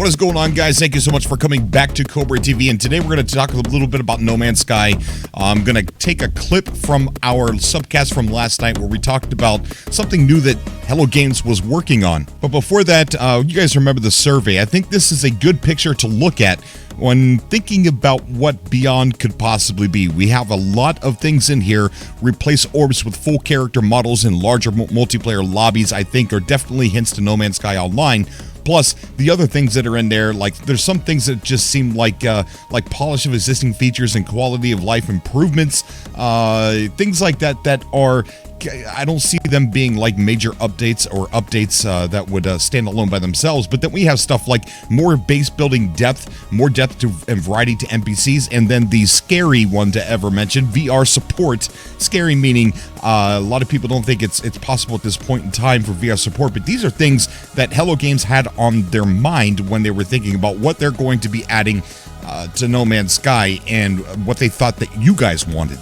What is going on, guys? Thank you so much for coming back to Cobra TV, and today we're going to talk a little bit about No Man's Sky. I'm going to take a clip from our subcast from last night where we talked about something new that Hello Games was working on. But before that, you guys remember the survey. I think this is a good picture to look at when thinking about what Beyond could possibly be. We have a lot of things in here. Replace orbs with full character models in larger multiplayer lobbies, I think, are definitely hints to No Man's Sky Online. Plus, the other things that are in there, like there's some things that just seem like polish of existing features and quality of life improvements, things like that that are, I don't see them being like major updates or updates that would stand alone by themselves. But then we have stuff like more base building depth, more depth to and variety to NPCs, and then the scary one to ever mention, VR support. Scary meaning a lot of people don't think it's possible at this point in time for VR support, but these are things that Hello Games had on their mind when they were thinking about what they're going to be adding to No Man's Sky and what they thought that you guys wanted.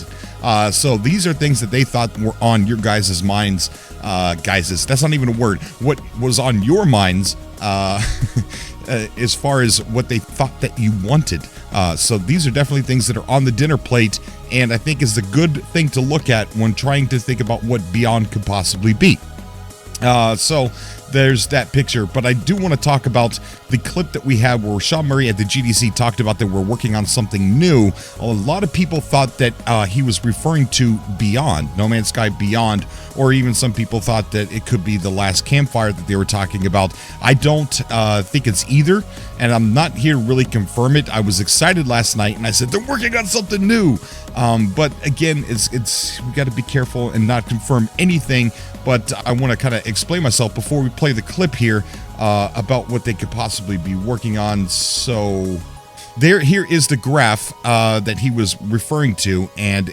So these are things that they thought were on your guys' minds. That's not even a word. What was on your minds as far as what they thought that you wanted. So these are definitely things that are on the dinner plate, and I think is a good thing to look at when trying to think about what Beyond could possibly be. So there's that picture, but I do want to talk about the clip that we had where Sean Murray at the GDC talked about that we're working on something new. A lot of people thought that he was referring to Beyond, No Man's Sky Beyond, or even some people thought that it could be the last campfire that they were talking about. I don't think it's either, and I'm not here to really confirm it. I was excited last night, and I said, they're working on something new. But again, we got to be careful and not confirm anything. But I want to kind of explain myself before we play the clip here about what they could possibly be working on. So here is the graph that he was referring to, and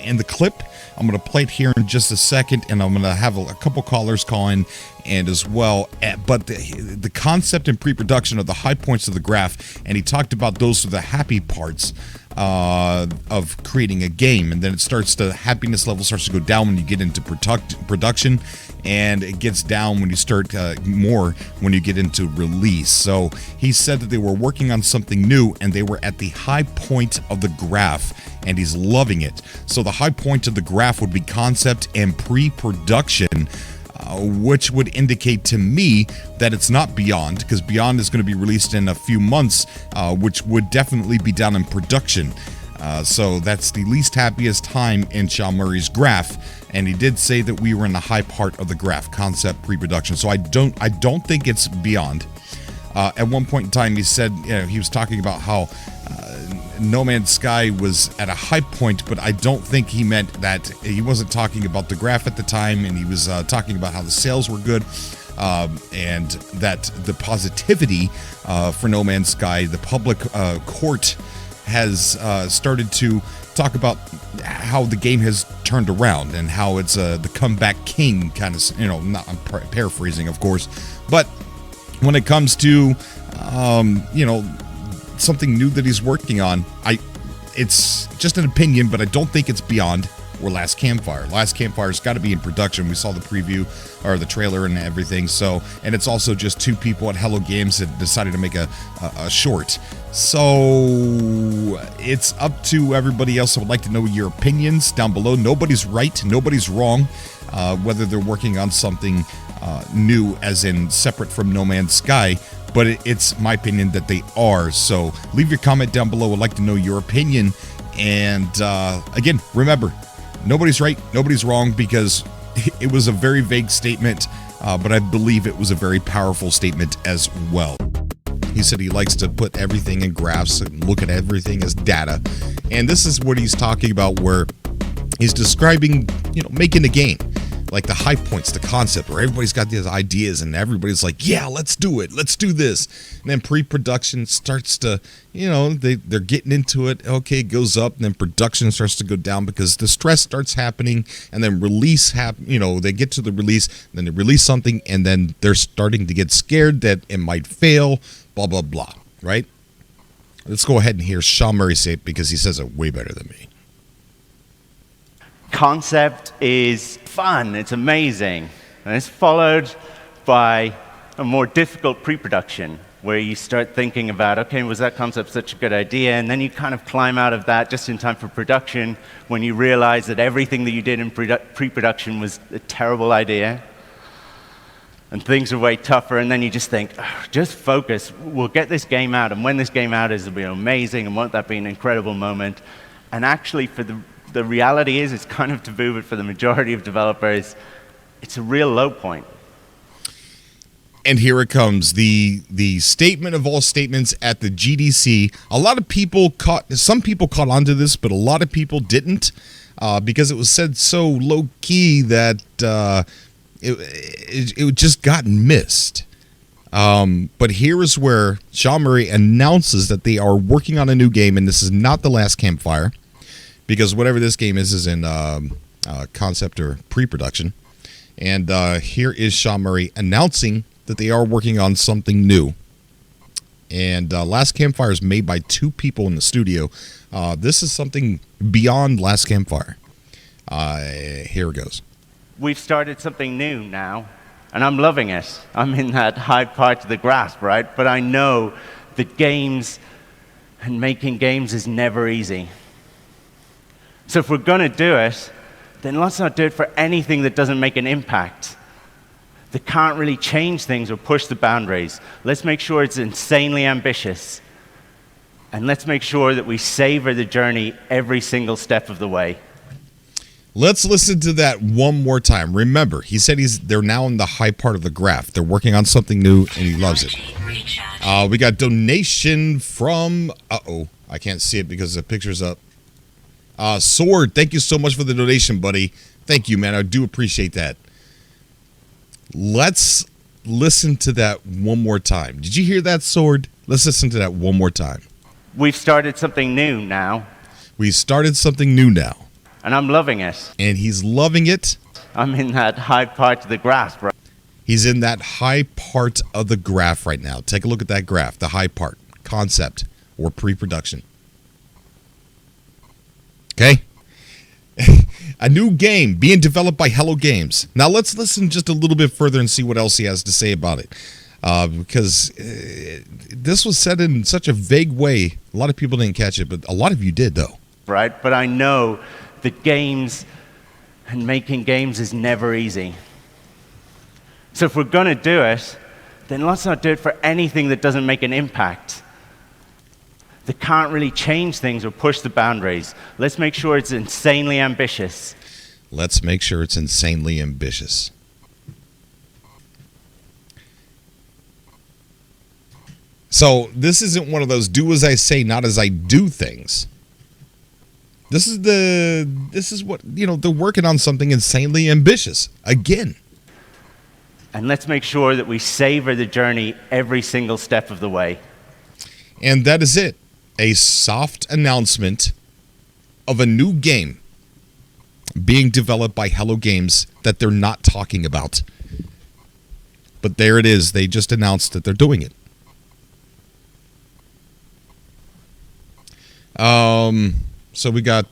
in the clip, I'm going to play it here in just a second, and I'm going to have a couple callers call in and as well. But the concept and pre-production of the high points of the graph, and he talked about those are the happy parts of creating a game, and then the happiness level starts to go down when you get into production, and it gets down when you start more when you get into release. So he said that they were working on something new, and they were at the high point of the graph, and he's loving it. So the high point of the graph would be concept and pre-production, which would indicate to me that it's not Beyond, because Beyond is going to be released in a few months, which would definitely be down in production. So that's the least happiest time in Sean Murray's graph, and he did say that we were in the high part of the graph, concept pre-production. So I don't think it's Beyond. At one point in time, he said, he was talking about how No Man's Sky was at a high point, but I don't think he meant that. He wasn't talking about the graph at the time, and he was talking about how the sales were good, and that the positivity for No Man's Sky, the public court has started to talk about how the game has turned around and how it's the comeback king kind of, not, I'm paraphrasing, of course, but when it comes to, something new that he's working on, it's just an opinion, but I don't think it's Beyond or Last Campfire. Last Campfire's got to be in production. We saw the preview or the trailer and everything. So, and it's also just two people at Hello Games that decided to make a short. So it's up to everybody else. I would like to know your opinions down below. Nobody's right, nobody's wrong. Whether they're working on something new, as in separate from No Man's Sky, but it's my opinion that they are. So leave your comment down below. I'd like to know your opinion. And again, remember, nobody's right, nobody's wrong, because it was a very vague statement, but I believe it was a very powerful statement as well. He said he likes to put everything in graphs and look at everything as data. And this is what he's talking about, where he's describing, making a game. Like the high points, the concept, where everybody's got these ideas and everybody's like, yeah, let's do it. Let's do this. And then pre-production starts to, they're getting into it. Okay, it goes up, and then production starts to go down because the stress starts happening, and then release they get to the release, then they release something, and then they're starting to get scared that it might fail, blah, blah, blah, right? Let's go ahead and hear Sean Murray say it, because he says it way better than me. Concept is fun, it's amazing, and it's followed by a more difficult pre-production, where you start thinking about, okay, was that concept such a good idea? And then you kind of climb out of that just in time for production when you realize that everything that you did in pre-production was a terrible idea. And things are way tougher, and then you just think, oh, just focus, we'll get this game out, and when this game out is, it'll be amazing, and won't that be an incredible moment? And actually, for the reality is, it's kind of taboo, but for the majority of developers, it's a real low point. And here it comes, the statement of all statements at the GDC. A lot of people some people caught onto this, but a lot of people didn't, because it was said so low key that it just got missed. But here is where Sean Murray announces that they are working on a new game, and this is not The Last Campfire, because whatever this game is in concept or pre-production. And here is Sean Murray announcing that they are working on something new. And Last Campfire is made by 2 people in the studio. This is something beyond Last Campfire. Here it goes. We've started something new now, and I'm loving it. I'm in that high part of the grasp, right? But I know that games and making games is never easy. So if we're going to do it, then let's not do it for anything that doesn't make an impact, that can't really change things or push the boundaries. Let's make sure it's insanely ambitious, and let's make sure that we savor the journey every single step of the way. Let's listen to that one more time. Remember, he said they're now in the high part of the graph. They're working on something new, and he loves it. We got donation from... I can't see it because the picture's up. Sword, thank you so much for the donation, buddy. Thank you, man. I do appreciate that. Let's listen to that one more time. Did you hear that, Sword? Let's listen to that one more time. We've started something new now. We started something new now. And I'm loving it. And he's loving it. I'm in that high part of the graph, right? He's in that high part of the graph right now. Take a look at that graph, the high part, concept or pre-production. Okay? A new game being developed by Hello Games. Now let's listen just a little bit further and see what else he has to say about it. Because this was said in such a vague way. A lot of people didn't catch it, but a lot of you did, though. Right? But I know that games and making games is never easy. So if we're going to do it, then let's not do it for anything that doesn't make an impact, that can't really change things or push the boundaries. Let's make sure it's insanely ambitious. Let's make sure it's insanely ambitious. So this isn't one of those do as I say, not as I do things. This is what, they're working on something insanely ambitious. Again. And let's make sure that we savor the journey every single step of the way. And that is it. A soft announcement of a new game being developed by Hello Games that they're not talking about. But there it is. They just announced that they're doing it. So we got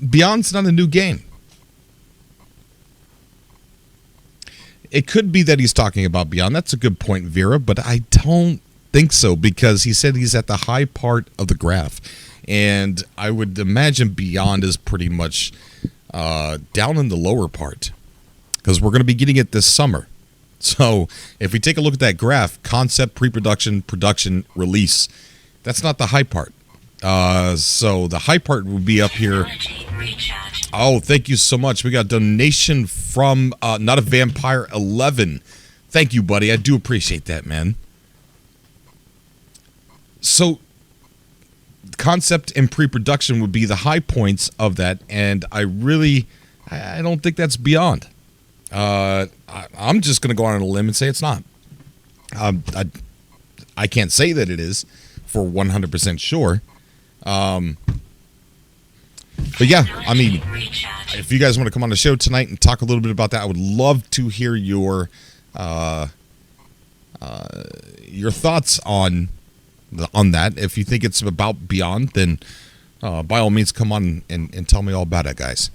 Beyond's not a new game. It could be that he's talking about Beyond. That's a good point, Vera, but I don't think so because he said he's at the high part of the graph. And I would imagine Beyond is pretty much down in the lower part because we're going to be getting it this summer. So if we take a look at that graph, concept, pre-production, production, release, that's not the high part. So the high part will be up here. Oh, thank you so much. We got a donation from Not a Vampire 11. Thank you, buddy. I do appreciate that, man. So concept and pre-production would be the high points of that, and I don't think that's Beyond. I'm just going to go on a limb and say it's not. I can't say that it is for 100% sure. But yeah, I mean, if you guys want to come on the show tonight and talk a little bit about that, I would love to hear your thoughts on that. If you think it's about Beyond, then by all means, come on and tell me all about it, guys.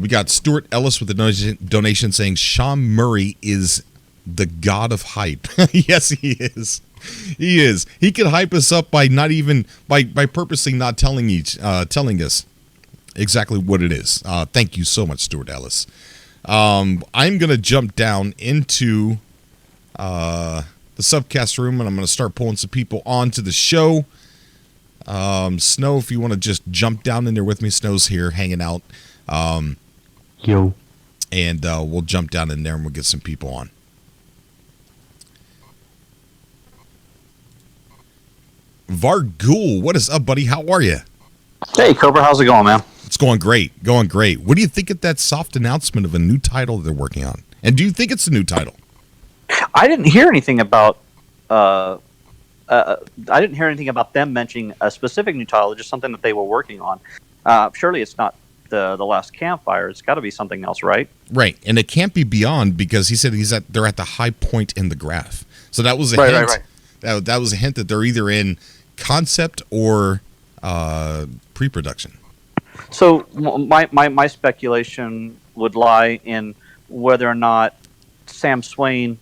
We got Stuart Ellis with a donation saying Sean Murray is The god of hype. Yes, he is. He is. He can hype us up by not even by purposely not telling us exactly what it is. Thank you so much, Stuart Ellis. I'm gonna jump down into the Subcast room, and I'm gonna start pulling some people onto the show. Snow, if you want to just jump down in there with me, Snow's here hanging out. Yo. And we'll jump down in there and we'll get some people on. Vargul, what is up, buddy? How are you? Hey, Cobra, how's it going, man? It's going great. Going great. What do you think of that soft announcement of a new title they're working on? And do you think it's a new title? I didn't hear anything about them mentioning a specific new title, just something that they were working on. Surely it's not the last campfire. It's got to be something else, right? Right, and it can't be Beyond because he said they're at the high point in the graph. So that was a hint. Right. That was a hint that they're either in concept or pre-production. So my speculation would lie in whether or not Sam Swain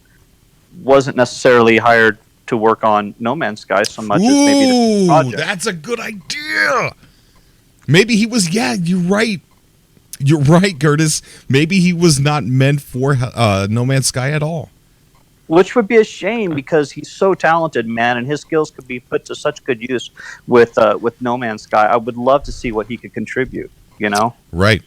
wasn't necessarily hired to work on No Man's Sky so much as maybe the project. That's a good idea. Maybe he was. Yeah, you're right. You're right, Curtis. Maybe he was not meant for No Man's Sky at all. Which would be a shame because he's so talented, man, and his skills could be put to such good use with No Man's Sky. I would love to see what he could contribute. You know? Right.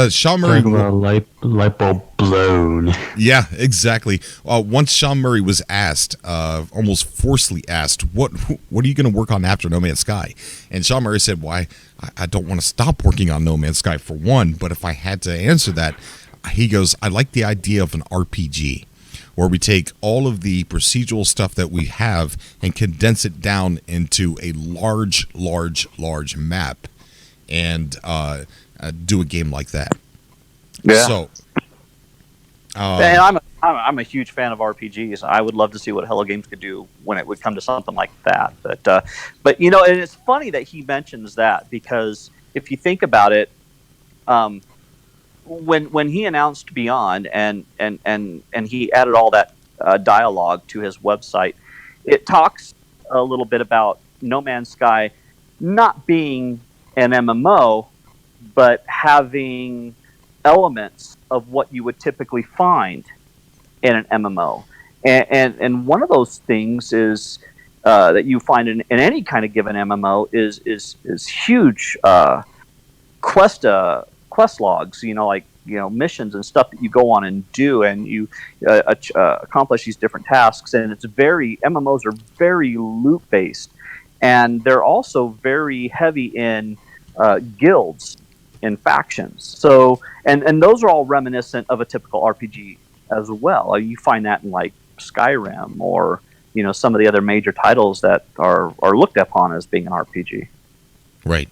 Sean Murray. Light bulb blown. Yeah, exactly. Once Sean Murray was asked, almost forcefully asked, what are you going to work on after No Man's Sky? And Sean Murray said, "Why, I don't want to stop working on No Man's Sky for one, but if I had to answer that," he goes, "I like the idea of an RPG where we take all of the procedural stuff that we have and condense it down into a large map and do a game like that." Yeah. So, and I'm a huge fan of RPGs. I would love to see what Hello Games could do when it would come to something like that. But you know, and it's funny that he mentions that because if you think about it, when he announced Beyond and he added all that dialogue to his website, it talks a little bit about No Man's Sky not being an MMO, but having elements of what you would typically find in an MMO. And one of those things is that you find in any kind of given MMO is huge quest logs, missions and stuff that you go on and do, and you accomplish these different tasks. And MMOs are very loot based, and they're also very heavy in guilds and factions. So, and those are all reminiscent of a typical RPG as well. You find that in like Skyrim or some of the other major titles that are looked upon as being an RPG. Right.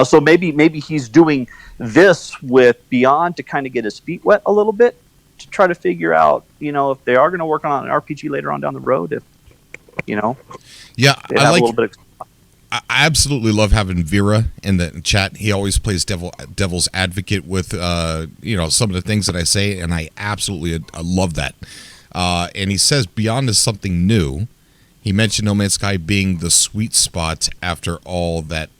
So maybe he's doing this with Beyond to kind of get his feet wet a little bit to try to figure out, if they are going to work on an RPG later on down the road, Yeah, I like a little bit of. I absolutely love having Vera in the chat. He always plays devil's advocate with some of the things that I say, and I absolutely love that. And he says Beyond is something new. He mentioned No Man's Sky being the sweet spot after all that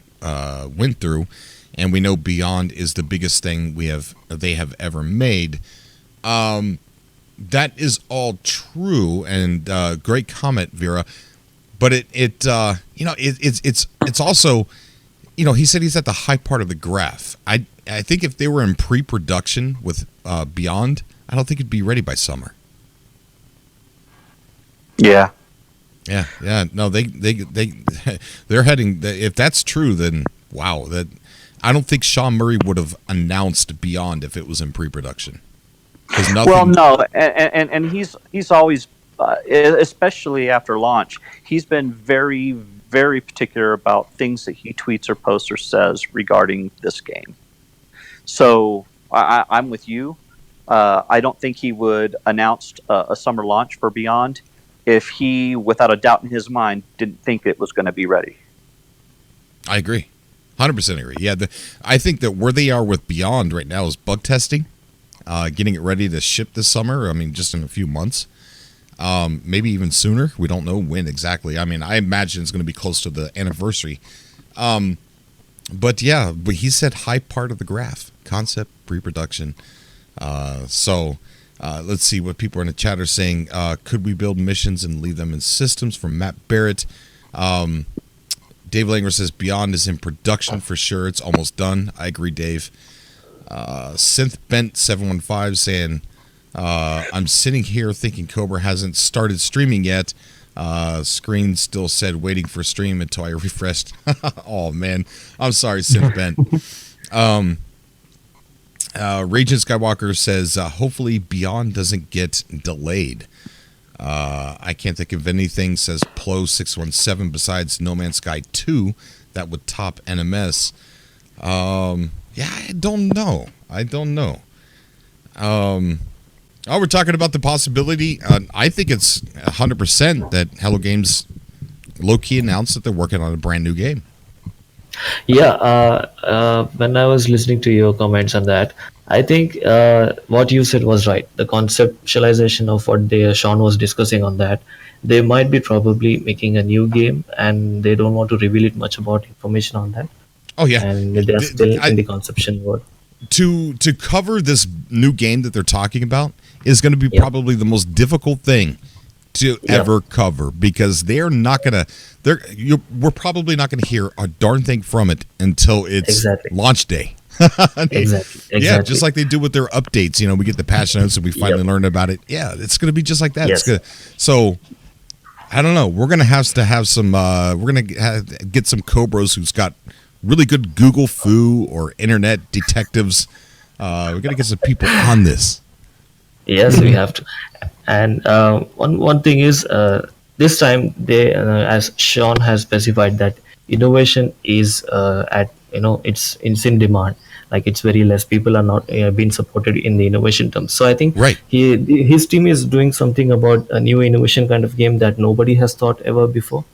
went through, and we know Beyond is the biggest thing they have ever made. That is all true, and great comment, Vera. But it's also, he said he's at the high part of the graph. I think if they were in pre-production with Beyond, I don't think it'd be ready by summer. Yeah. Yeah. No, they're heading. If that's true, then wow. That I don't think Sean Murray would have announced Beyond if it was in pre-production. Well, no, and he's always. Especially after launch, he's been very, very particular about things that he tweets or posts or says regarding this game. So I'm with you. I don't think he would announce a summer launch for Beyond if he, without a doubt in his mind, didn't think it was going to be ready. I agree. 100% agree. Yeah, I think that where they are with Beyond right now is bug testing. getting it ready to ship this summer. I mean, just in a few months. Maybe even sooner. We don't know when exactly. I mean, I imagine it's going to be close to the anniversary. But he said high part of the graph, concept, pre-production. So let's see what people in the chat are saying. Could we build missions and leave them in systems? From Matt Barrett. Dave Langer says Beyond is in production for sure. It's almost done. I agree, Dave. Synth Bent 715 saying, I'm sitting here thinking Cobra hasn't started streaming yet. Screen still said waiting for stream until I refreshed. Oh man, I'm sorry, Synth Bent. Raging Skywalker says, hopefully Beyond doesn't get delayed. I can't think of anything, says Plo617, besides No Man's Sky 2 that would top NMS. I don't know. We're talking about the possibility. I think it's 100% that Hello Games low-key announced that they're working on a brand new game. Yeah, when I was listening to your comments on that, I think what you said was right. The conceptualization of what Sean was discussing on that, they might be probably making a new game, and they don't want to reveal it much about information on that. Oh yeah, and they're still in the conception world. To cover this new game that they're talking about is going to be probably the most difficult thing to ever cover, because we're probably not going to hear a darn thing from it until it's launch day. Exactly. Yeah, just like they do with their updates. You know, we get the patch notes and we finally learn about it. Yeah, it's going to be just like that. Yes. So I don't know. We're going to have some. We're going to get some Cobras who's got really good Google foo or internet detectives. We're going to get some people on this. Yes, we have to. And one thing is, this time they, as Sean has specified, that innovation is it's in demand. Like, it's very less. People are not being supported in the innovation terms. So I think his team is doing something about a new innovation kind of game that nobody has thought ever before.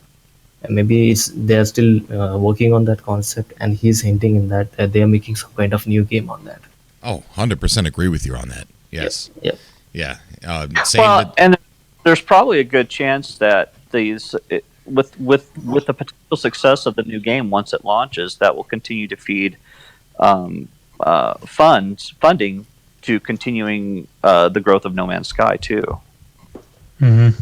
And maybe they're still working on that concept, and he's hinting in that they are making some kind of new game on that. Oh, 100% agree with you on that. Yes. Yep. Yeah. And there's probably a good chance that with the potential success of the new game once it launches, that will continue to feed funding to continuing the growth of No Man's Sky too. Mm-hmm.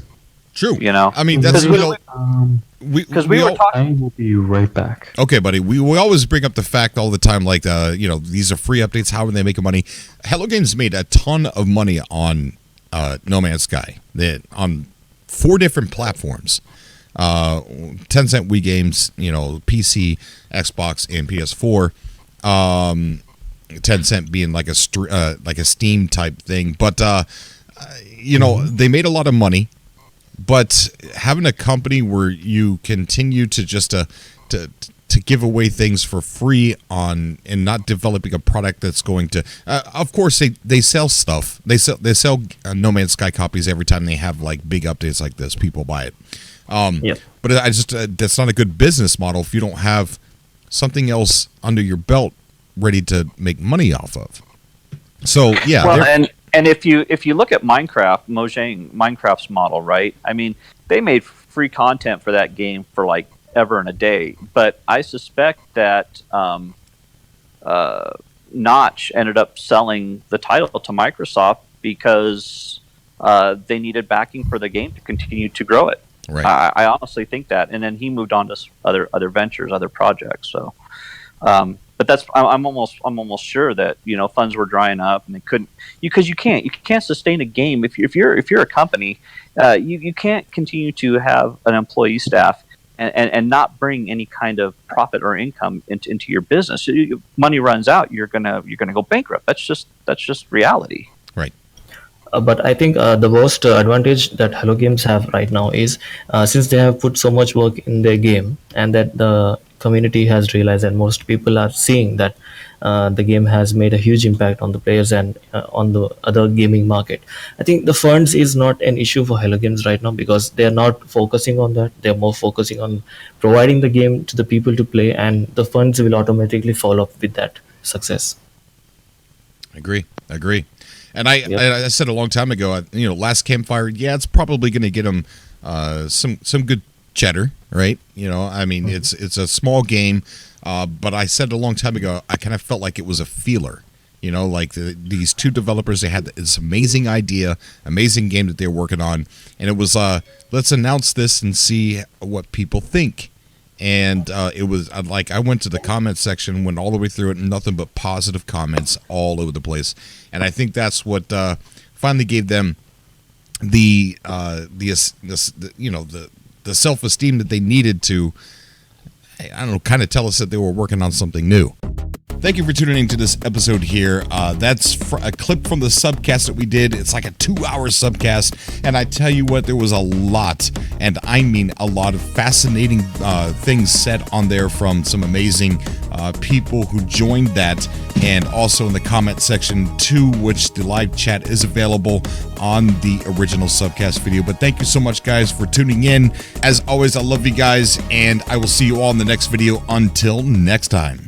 True. You know, I mean, that's because we were talking. I will be right back. Okay, buddy. We always bring up the fact all the time, like, these are free updates. How are they making money? Hello Games made a ton of money on No Man's Sky. On 4 different platforms. Tencent Wii Games, PC, Xbox, and PS4. Tencent being like a Steam type thing, but they made a lot of money. But having a company where you continue to just to give away things for free and not developing a product that's going to, of course they sell stuff. They sell No Man's Sky copies every time they have like big updates like this. People buy it. But that's not a good business model if you don't have something else under your belt ready to make money off of. So yeah. Well, and if you look at Minecraft's model, right? I mean, they made free content for that game for like ever and a day. But I suspect that Notch ended up selling the title to Microsoft because they needed backing for the game to continue to grow it. Right. I honestly think that, and then he moved on to other ventures, other projects. So. But I'm almost sure that funds were drying up and they couldn't, because you can't sustain a game if you're a company, you can't continue to have an employee staff and not bring any kind of profit or income into your business. Money runs out, you're gonna go bankrupt. That's just reality. Right. But I think the worst advantage that Hello Games have right now is since they have put so much work in their game, and that the community has realized, and most people are seeing that the game has made a huge impact on the players and on the other gaming market. I think the funds is not an issue for Hello Games right now, because they are not focusing on that. They're more focusing on providing the game to the people to play, and the funds will automatically follow up with that success. Agree. And I said a long time ago, Last Campfire, yeah, it's probably going to get them some good cheddar, right? I mean, it's a small game, but I said a long time ago, I kind of felt like it was a feeler. Like these two developers, they had this amazing idea, amazing game that they were working on, and it was let's announce this and see what people think. And it was like I went to the comment section, went all the way through it, and nothing but positive comments all over the place. And I think that's what finally gave them the self-esteem that they needed to, I don't know, kind of tell us that they were working on something new. Thank you for tuning in to this episode here. That's a clip from the subcast that we did. It's like a 2-hour subcast. And I tell you what, there was a lot, and I mean a lot of fascinating things said on there from some amazing people who joined that. And also in the comment section too, which the live chat is available on the original subcast video. But thank you so much, guys, for tuning in. As always, I love you guys, and I will see you all in the next video. Until next time.